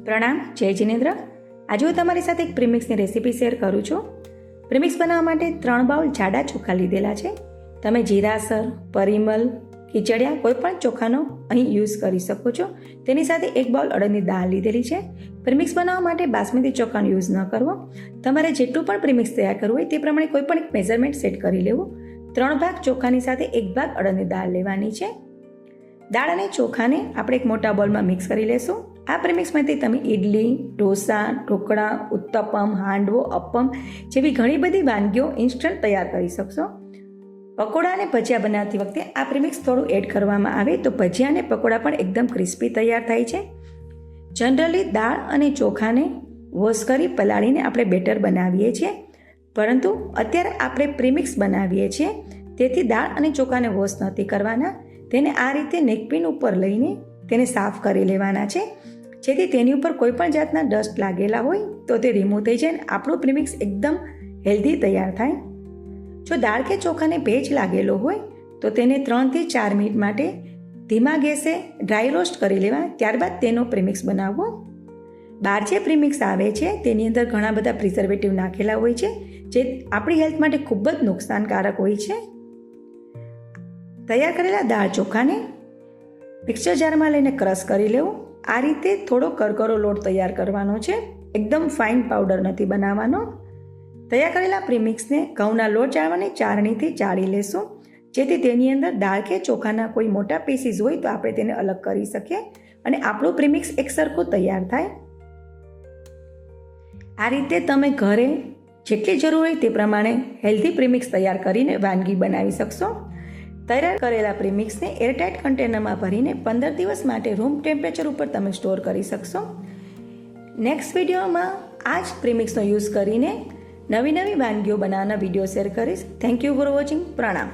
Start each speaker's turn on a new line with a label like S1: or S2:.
S1: પ્રણામ, જય જિનેન્દ્ર। આજે હું તમારી સાથે એક પ્રીમિક્સની રેસીપી શેર કરું છું। પ્રીમિક્સ બનાવવા માટે 3 બાઉલ જાડા ચોખા લીધેલા છે। તમે જીરાસર, પરિમલ, ખીચડિયા કોઈ પણ ચોખાનો અહીં યુઝ કરી શકો છો। તેની સાથે 1 બાઉલ અડદની દાળ લીધેલી છે। પ્રીમિક્સ બનાવવા માટે બાસમતી ચોખાનો યુઝ ન કરવો। તમારે જેટલું પણ પ્રીમિક્સ તૈયાર કરવું હોય તે પ્રમાણે કોઈ પણ એક મેઝરમેન્ટ સેટ કરી લેવું। 3 ભાગ ચોખાની સાથે 1 ભાગ અડદની દાળ લેવાની છે। દાળ અને ચોખાને આપણે એક મોટા બોલમાં મિક્સ કરી લેશું। આ પ્રીમિક્સમાંથી તમે ઇડલી, ઢોસા, ઢોકળા, ઉત્તપમ, હાંડવો, અપ્પમ જેવી ઘણી બધી વાનગીઓ ઇન્સ્ટન્ટ તૈયાર કરી શકશો। પકોડા અને ભજીયા બનાવતી વખતે આ પ્રીમિક્સ થોડું એડ કરવામાં આવે તો ભજીયા અને પકોડા પણ એકદમ ક્રિસ્પી તૈયાર થાય છે। જનરલી દાળ અને ચોખાને વોશ કરી પલાળીને આપણે બેટર બનાવીએ છીએ, પરંતુ અત્યારે આપણે પ્રીમિક્સ બનાવીએ છીએ, તેથી દાળ અને ચોખાને વોશ નથી કરવાના। તેને આ રીતે નેકપિન ઉપર લઈને તેને સાફ કરી લેવાના છે, જેથી તેની ઉપર કોઈ પણ જાતના ડસ્ટ લાગેલા હોય તો તે રિમૂવ થઈ જાય અને આપણું પ્રીમિક્સ એકદમ હેલ્ધી તૈયાર થાય। જો દાળ કે ચોખાને ભેજ લાગેલો હોય તો તેને 3 થી 4 મિનિટ માટે ધીમા ગેસે ડ્રાય રોસ્ટ કરી લેવા, ત્યારબાદ તેનો પ્રીમિક્સ બનાવવો। બહાર જે પ્રીમિક્સ આવે છે તેની અંદર ઘણા બધા પ્રિઝર્વેટિવ નાખેલા હોય છે, જે આપણી હેલ્થ માટે ખૂબ જ નુકસાનકારક હોય છે। તૈયાર કરેલા દાળ ચોખાને મિક્સર જારમાં લઈને ક્રશ કરી લેવું। આ રીતે થોડો કરકરો લોટ તૈયાર કરવાનો છે, એકદમ ફાઇન પાવડર નથી બનાવવાનો। તૈયાર કરેલા પ્રીમિક્સને ઘઉંના લોટ ચાળવાની ચાળણીથી ચાળી લેશું, જેથી તેની અંદર દાળ કે ચોખાના કોઈ મોટા પીસીસ હોય તો આપણે તેને અલગ કરી શકીએ અને આપણું પ્રીમિક્સ એક સરખું તૈયાર થાય। આ રીતે તમે ઘરે જેટલી જરૂર હોય તે પ્રમાણે હેલ્ધી પ્રીમિક્સ તૈયાર કરીને વાનગી બનાવી શકશો। તૈયાર કરેલા પ્રીમિક્સને એરટાઇટ કન્ટેનરમાં ભરીને 15 દિવસ માટે રૂમ ટેમ્પરેચર ઉપર તમે સ્ટોર કરી શકશો। નેક્સ્ટ વિડીયોમાં આ જ પ્રીમિક્સનો યુઝ કરીને નવી વાનગીઓ બનાવવાના વિડીયો શેર કરીશ। Thank you for watching. પ્રણામ।